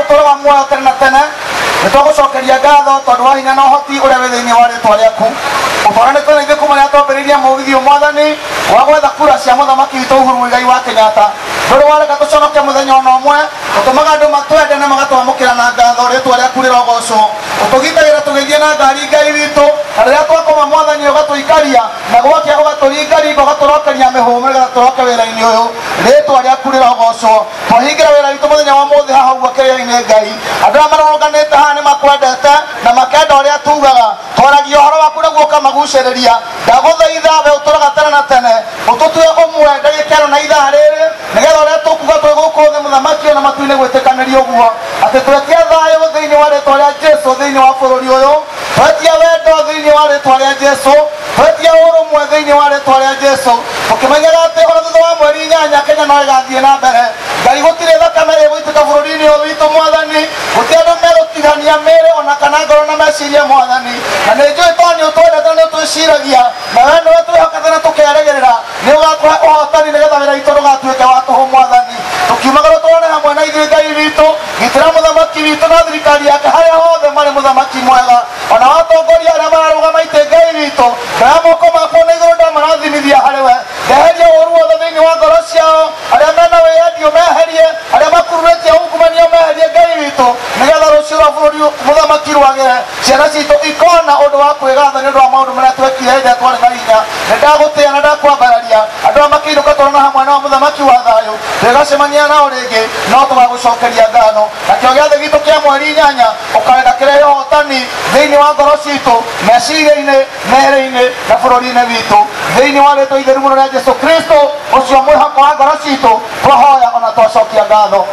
tũraga muoyo tene na tene nĩtũgũcokeria ngatho tondũ wa hinya na ũhoti ũrĩa wĩ thĩinĩ wa rĩtwa rĩaku. Ũtũranĩte na ithuĩ kuma rĩrĩa twambĩrĩirie mũgithi Mwathani wa gwetha kura cia mũthamaki witũ Uhuru Muigai wa Kenyatta. Ndũrĩ wareka tũconoke mũthenya ona ũmwe, ũtũmaga andũ matwende na magatwamũkĩra na ngatho rĩtwa rĩaku rĩrogocwo. Ũtũgitagĩra tũgĩthiĩ na ngari Ngai witũ, na rĩrĩa twakoma Mwathani ũgatũikaria na gwakĩa ũgatũringa ringa ũgatũrokeria mĩhũmũ nĩgetha tũroke wĩra-inĩ ũyũ, rĩtwa rĩaku rĩrogocwo. Twahingĩra wĩra witũ mũthenya wa ũmũthĩ haha ũguo kĩrĩa-inĩ Ngai, andũ arĩa marũrũnganĩte haha nĩ makwendete na makenda ũrĩa tugaga, twaragia ũhoro waku nĩguo ũkamagucĩrĩria. Ndagũthaitha we ũtũraga tene na tene, ũtũtue ũmwe ndagĩka na ithaa rĩrĩ, nĩgetha ũrĩa tũkuga twĩ gũkũ thĩ mũthamaki ona matu-inĩ gwĩtĩkanĩria ũguo atĩ twetie thayũ thĩinĩ wa rĩtwa rĩa Jesũ thĩinĩ wa bũrũri ũyũ, twetie wendo thĩinĩ wa rĩtwa rĩa Jesũ, twetie ũrũmwe thĩinĩ wa rĩtwa rĩa Jesũ, ũkĩmenyaga atĩ ona thutha wa mweri 8 Kenya no ĩgathiĩ na mbere. Ngai gũtirĩ thakame ĩgũitĩka bũrũri-inĩ ũyũ witũ Mwathani, gũtirĩ andũ megũtigania mĩĩrĩ ona kana ngoro na meciria Mwathani, na nĩ njũĩ tondũ nĩ ũtwendete nĩ ũtwĩciragia na we nĩwe twĩhokete na tũkerĩgĩrĩra nĩ ũgakũhe ũhotani nĩgetha wĩra witũ ndũgatuĩke wa tũhũ Mwathani. Tũkiumagara tũrone hamwe na ithuĩ Ngai witũ, gitĩra mũthamaki witũ na thirikari yake harĩa hothe marĩ mũthamaki mwega, ona watongoria arĩa mararũgama itĩ Ngai witũ, na moko makwo na igũrũ ndamarathimithia harĩ we. Ndeheria ũũru wothe thĩinĩ wa ngoro ciao, arĩa mena wĩyendio meherie, arĩa makururĩtie ungumania meherie Ngai witũ, nĩgetha rũciũ rwa bũrũri mũthamaki rwagĩre, ciana citũ ikona ũndũ wa kwĩgatha nĩ ũndũ wa maũndũ marĩa twekire hĩndĩ ĩrĩa twarĩ na hinya. Nĩ ndagũtĩĩa na ndakwambararia andũ arĩa makĩinũka tũrona hamwe na mũthamaki wa thayũ, twĩgacemania nao rĩngĩ no tũgagũcokeria ngatho. Nakĩo gĩathĩ gitũ kĩa mweri 8 ũkareka kĩrehe ũhotani thĩinĩ wa ngoro citũ, meciria-inĩ, mĩĩrĩ-inĩ na bũrũri-inĩ witũ, thĩinĩ wa rĩtwa itheru mũno rĩa Jesũ Kristo ũcio mwĩhoko wa ngoro citũ twahoya ona twacokia ngatho.